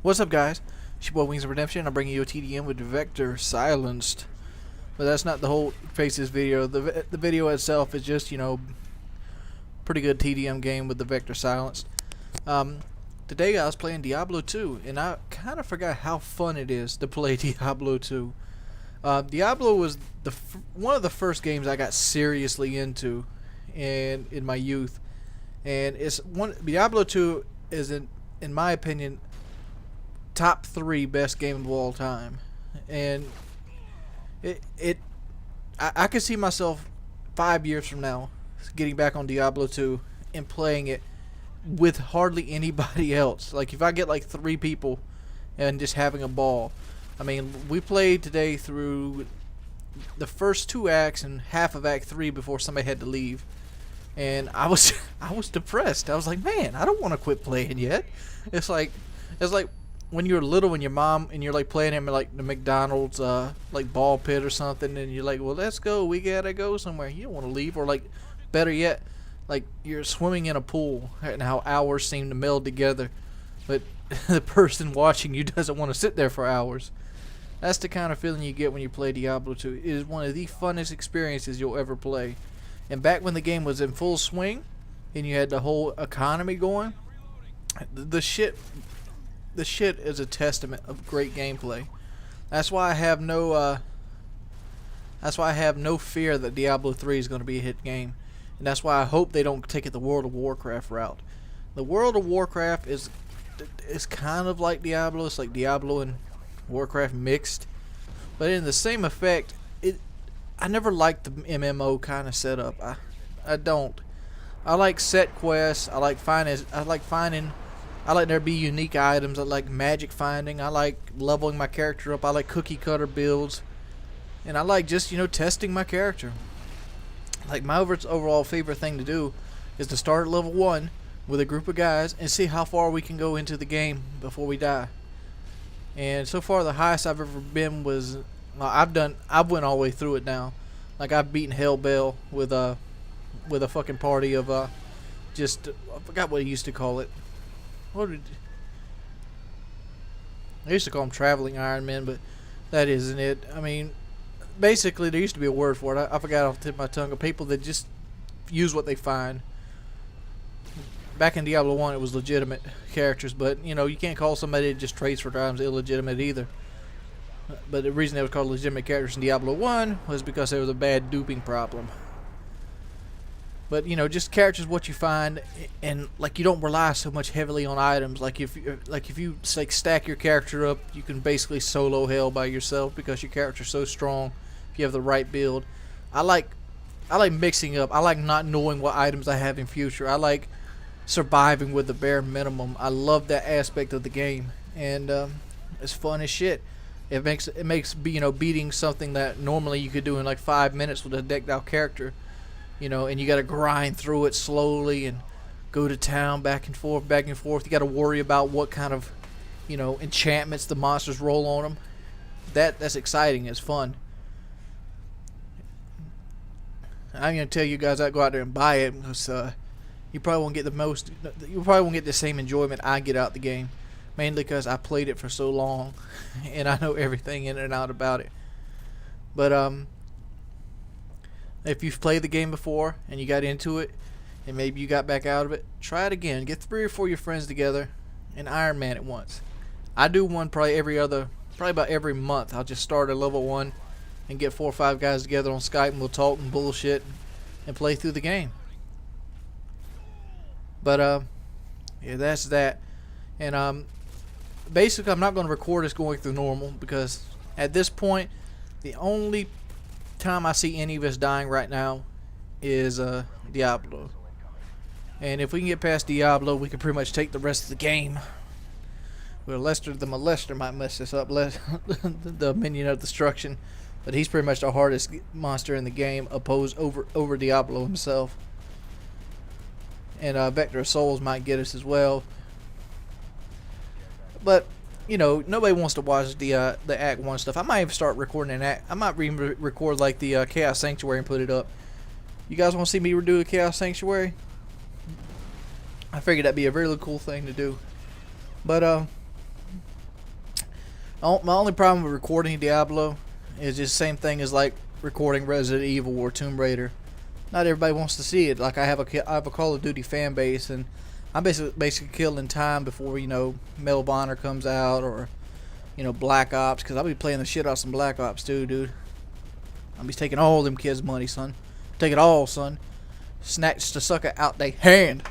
What's up, guys? It's your boy Wings of Redemption. I'm bringing you a TDM with Vector silenced. But that's not the whole face of this video. The video itself is just, pretty good TDM game with the Vector silenced. Today I was playing Diablo 2, and I kind of forgot how fun it is to play Diablo 2. Diablo was one of the first games I got seriously into in my youth, and Diablo 2 is in my opinion top 3 best game of all time, and I could see myself 5 years from now getting back on Diablo 2 and playing it with hardly anybody else. Like if I get like 3 people and just having a ball. I mean, we played today through the first 2 acts and half of Act 3 before somebody had to leave, and I was depressed. I was like, man, I don't want to quit playing yet. It's like when you're little and your mom and you're like playing him at like the McDonald's like ball pit or something, and you're like, well, let's go, we gotta go somewhere. You don't want to leave. Or like better yet, like you're swimming in a pool and how hours seem to meld together, but the person watching you doesn't want to sit there for hours. That's the kind of feeling you get when you play Diablo 2. It is one of the funnest experiences you'll ever play. And back when the game was in full swing and you had the whole economy going, the shit is a testament of great gameplay. That's why I have no fear that Diablo 3 is going to be a hit game. And that's why I hope they don't take it the World of Warcraft route. The World of Warcraft is kind of like Diablo. It's like Diablo and Warcraft mixed, but in the same effect, I never liked the MMO kind of setup. I don't. I like set quests. I like there be unique items. I like magic finding. I like leveling my character up. I like cookie cutter builds, and I like just testing my character. Like my overall favorite thing to do is to start at level 1 with a group of guys and see how far we can go into the game before we die. And so far the highest I've ever been was I've went all the way through it now. Like I've beaten Hellbell with a fucking party of I forgot what he used to call it. I used to call them traveling Iron Men, but that isn't it. I mean, basically there used to be a word for it. I forgot off the tip of my tongue. Of people that just use what they find. Back in Diablo 1 it was legitimate characters, but you can't call somebody that just trades for items illegitimate either. But the reason they was called legitimate characters in Diablo 1 was because there was a bad duping problem. But just characters what you find, and like you don't rely so much heavily on items. Like if you stack your character up, you can basically solo hell by yourself because your character's so strong if you have the right build. I like mixing up. I like not knowing what items I have in future. I like surviving with the bare minimum. I love that aspect of the game, and it's fun as shit. It makes beating something that normally you could do in like 5 minutes with a decked out character, and you got to grind through it slowly and go to town back and forth. You got to worry about what kind of enchantments the monsters roll on them. That's exciting. It's fun. I'm gonna tell you guys I go out there and buy it because you probably won't get the same enjoyment I get out the game, mainly because I played it for so long and I know everything in and out about it. But if you've played the game before and you got into it and maybe you got back out of it, try it again. Get 3 or 4 of your friends together and Iron Man it once. I do one probably about every month. I'll just start at level 1 and get 4 or 5 guys together on Skype, and we'll talk and bullshit and play through the game. But yeah, that's that. And basically I'm not going to record this going through normal, because at this point the only time I see any of us dying right now is Diablo. And if we can get past Diablo, we can pretty much take the rest of the game. Well, Lester the Molester might mess this up, the Minion of Destruction, but he's pretty much the hardest monster in the game, opposed over Diablo himself. And Vector of Souls might get us as well. But nobody wants to watch the Act 1 stuff. I might even start recording an act. I might record like the Chaos Sanctuary and put it up. You guys want to see me do a Chaos Sanctuary? I figured that'd be a really cool thing to do. But My only problem with recording Diablo is just the same thing as like recording Resident Evil or Tomb Raider. Not everybody wants to see it. Like I have a Call of Duty fan base, and I'm basically killing time before Medal of Honor comes out, or Black Ops, because I'll be playing the shit out some Black Ops too, dude. I'll be taking all them kids' money, son. Take it all, son. Snatch the sucker out they hand.